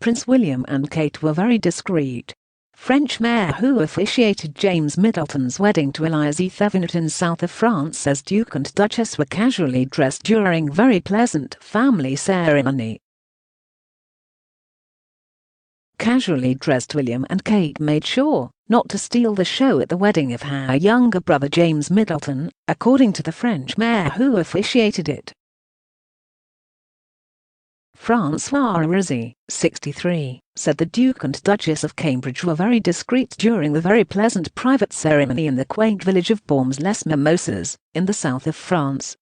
Prince William and Kate were very discreet. French mayor who officiated James Middleton's wedding to Elise Thevenot in south of France says Duke and Duchess were casually dressed during very pleasant family ceremony. Casually dressed William and Kate made sure not to steal the show at the wedding of her younger brother James Middleton, according to the French mayor who officiated it. François Rizzi, 63, said the Duke and Duchess of Cambridge were very discreet during the very pleasant private ceremony in the quaint village of Baumes-les-Mimosas, in the south of France.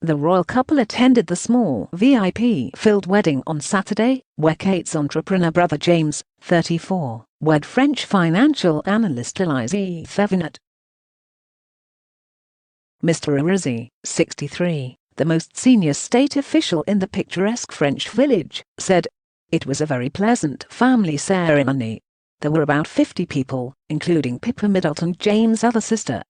The royal couple attended the small VIP-filled wedding on Saturday, where Kate's entrepreneur brother James, 34, wed French financial analyst Elise Thevenot. Mr. Rizzi, 63, the most senior state official in the picturesque French village, said, "It was a very pleasant family ceremony. There were about 50 people, including Pippa Middleton, James' other sister."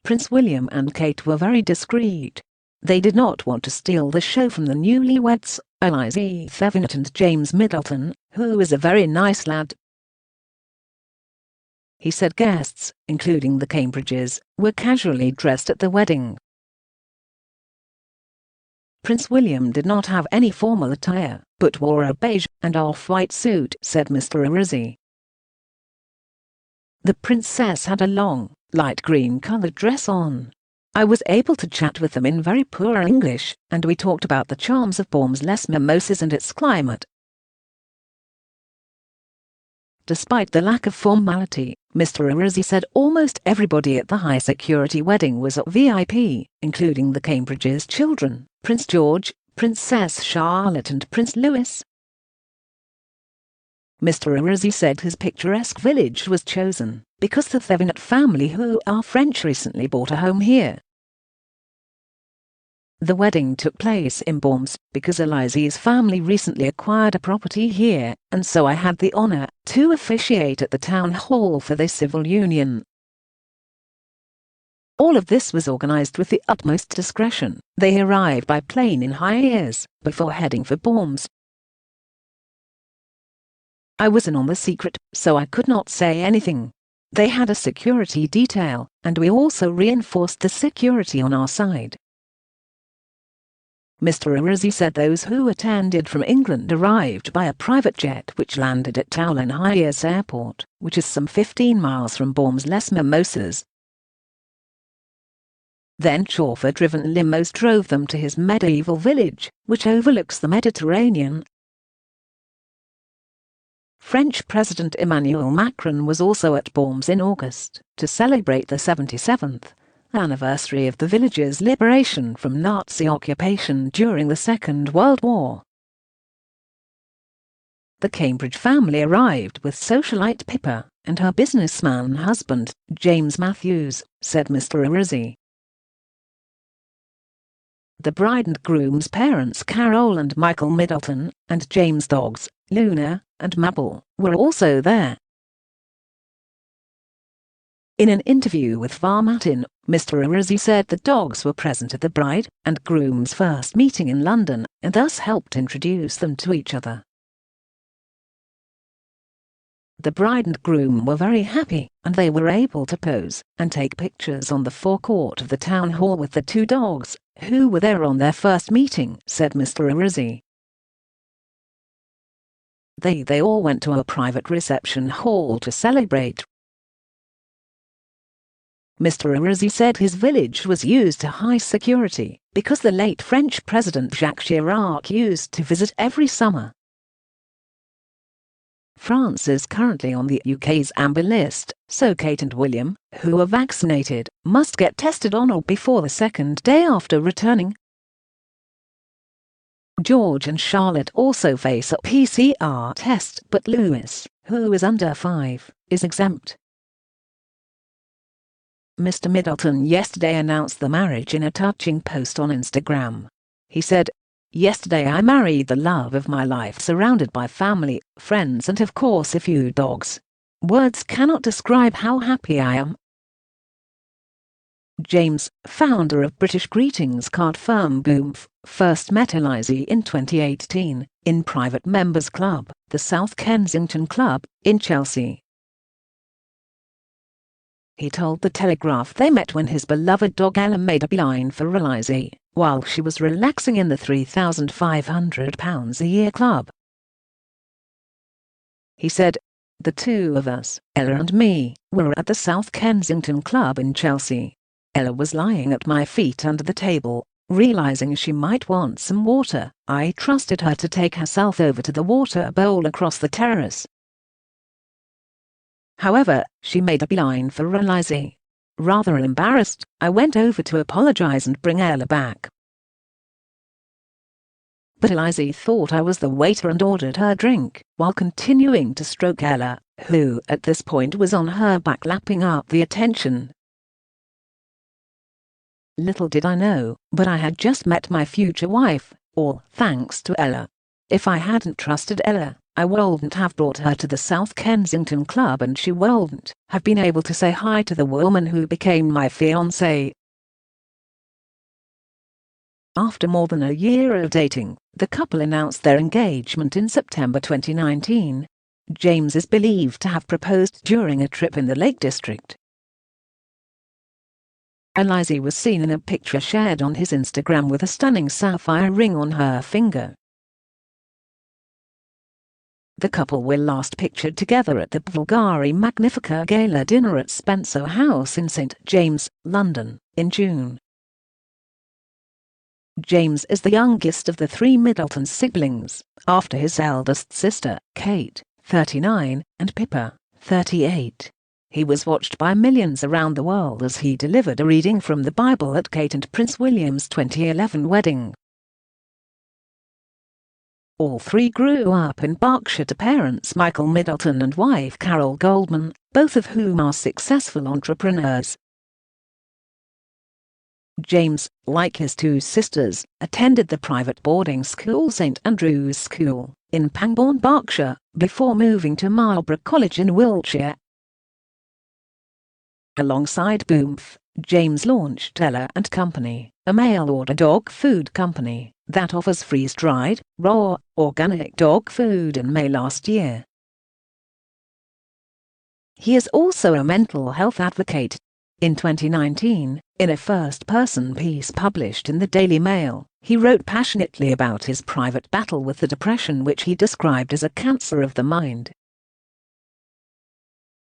Prince William and Kate were very discreet. They did not want to steal the show from the newlyweds, Elise Thevenot and James Middleton, who is a very nice lad. He said guests, including the Cambridges, were casually dressed at the wedding. Prince William did not have any formal attire, but wore a beige and off-white suit, said Mr. Rizzi. The princess had a long, light green-colored dress on. I was able to chat with them in very poor English, and we talked about the charms of Baumes-les-Mimosas and its climate. Despite the lack of formality, Mr. Rizzi said almost everybody at the high-security wedding was a VIP, including the Cambridges' children, Prince George, Princess Charlotte and Prince Louis. Mr. Rizzi said his picturesque village was chosen because the Thevenot family who are French recently bought a home here. The wedding took place in Baumes because Elise's family recently acquired a property here, and so I had the honor to officiate at the town hall for this civil union. All of this was organized with the utmost discretion. They arrived by plane in Hires before heading for Baumes. I was in on the secret, so I could not say anything. They had a security detail, and we also reinforced the security on our side. Mr. Rizzi said those who attended from England arrived by a private jet which landed at Toulon-Hires Airport, which is some 15 miles from Baumes-les-Mimosas. Then chauffeur-driven limos drove them to his medieval village, which overlooks the Mediterranean. French President Emmanuel Macron was also at Baumes in August to celebrate the 77th anniversary of the village's liberation from Nazi occupation during the Second World War. The Cambridge family arrived with socialite Pippa and her businessman husband, James Matthews, said Mr. Rizzi. The bride and groom's parents Carol and Michael Middleton, and James' dogs, Luna and Mabel, were also there. In an interview with Varmatin, Mr. Rizzi said the dogs were present at the bride and groom's first meeting in London and thus helped introduce them to each other. The bride and groom were very happy, and they were able to pose and take pictures on the forecourt of the town hall with the two dogs, who were there on their first meeting, said Mr. Rizzi. They all went to a private reception hall to celebrate. Mr. Rizzi said his village was used to high security because the late French President Jacques Chirac used to visit every summer. France is currently on the UK's amber list, so Kate and William, who are vaccinated, must get tested on or before the second day after returning. George and Charlotte also face a PCR test, but Louis, who is under 5, is exempt. Mr. Middleton yesterday announced the marriage in a touching post on Instagram. He said, "Yesterday I married the love of my life, surrounded by family, friends and of course a few dogs. Words cannot describe how happy I am. James, founder of British greetings card firm Boomf, first met Eliza in 2018, in private members club, the South Kensington Club, in Chelsea. He told The Telegraph they met when his beloved dog Ella made a beeline for Eliza, while she was relaxing in the £3,500 a year club. He said, "The two of us, Ella and me, were at the South Kensington Club in Chelsea. Ella was lying at my feet under the table. Realizing she might want some water, I trusted her to take herself over to the water bowl across the terrace. However, she made a beeline for Eliza. Rather embarrassed, I went over to apologize and bring Ella back. But Eliza thought I was the waiter and ordered her drink, while continuing to stroke Ella, who at this point was on her back lapping up the attention. Little did I know, but I had just met my future wife, all thanks to Ella. If I hadn't trusted Ella, I wouldn't have brought her to the South Kensington Club and she wouldn't have been able to say hi to the woman who became my fiancée." After more than a year of dating, the couple announced their engagement in September 2019. James is believed to have proposed during a trip in the Lake District. Eliza was seen in a picture shared on his Instagram with a stunning sapphire ring on her finger. The couple were last pictured together at the Bulgari Magnifica Gala dinner at Spencer House in St James, London, in June. James is the youngest of the three Middleton siblings, after his eldest sister, Kate, 39, and Pippa, 38. He was watched by millions around the world as he delivered a reading from the Bible at Kate and Prince William's 2011 wedding. All three grew up in Berkshire to parents Michael Middleton and wife Carol Goldman, both of whom are successful entrepreneurs. James, like his two sisters, attended the private boarding school St Andrew's School, in Pangbourne, Berkshire, before moving to Marlborough College in Wiltshire. Alongside Boomf, James launched Ella and Company, a mail-order dog food company that offers freeze-dried, raw, organic dog food in May last year. He is also a mental health advocate. In 2019, in a first-person piece published in the Daily Mail, he wrote passionately about his private battle with the depression, which he described as a cancer of the mind.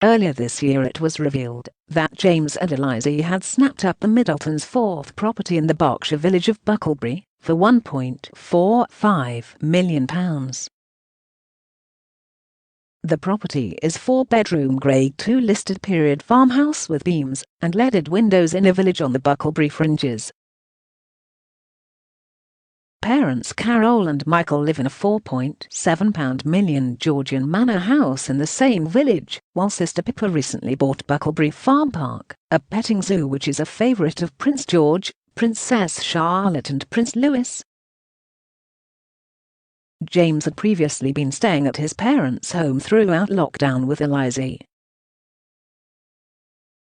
Earlier this year it was revealed that James and Eliza had snapped up the Middletons' fourth property in the Berkshire village of Bucklebury for £1.45 million. The property is a four-bedroom Grade 2 listed period farmhouse with beams and leaded windows in a village on the Bucklebury fringes. Parents Carol and Michael live in a £4.7 million Georgian manor house in the same village, while sister Pippa recently bought Bucklebury Farm Park, a petting zoo which is a favourite of Prince George, Princess Charlotte and Prince Louis. James had previously been staying at his parents' home throughout lockdown with Eliza.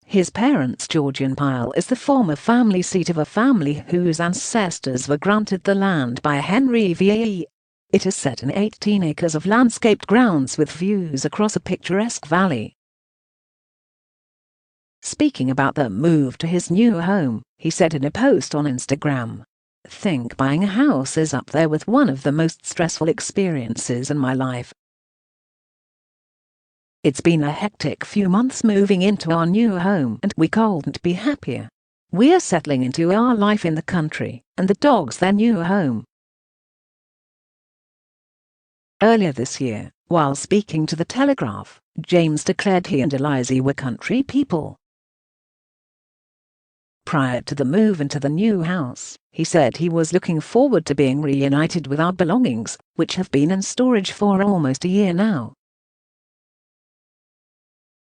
His parents' Georgian pile is the former family seat of a family whose ancestors were granted the land by Henry VIII. It is set in 18 acres of landscaped grounds with views across a picturesque valley. Speaking about the move to his new home, he said in a post on Instagram, "Think buying a house is up there with one of the most stressful experiences in my life. It's been a hectic few months moving into our new home and we couldn't be happier. We're settling into our life in the country, and the dog's their new home." Earlier this year, while speaking to The Telegraph, James declared he and Eliza were country people. Prior to the move into the new house, he said he was looking forward to being reunited with our belongings, which have been in storage for almost a year now.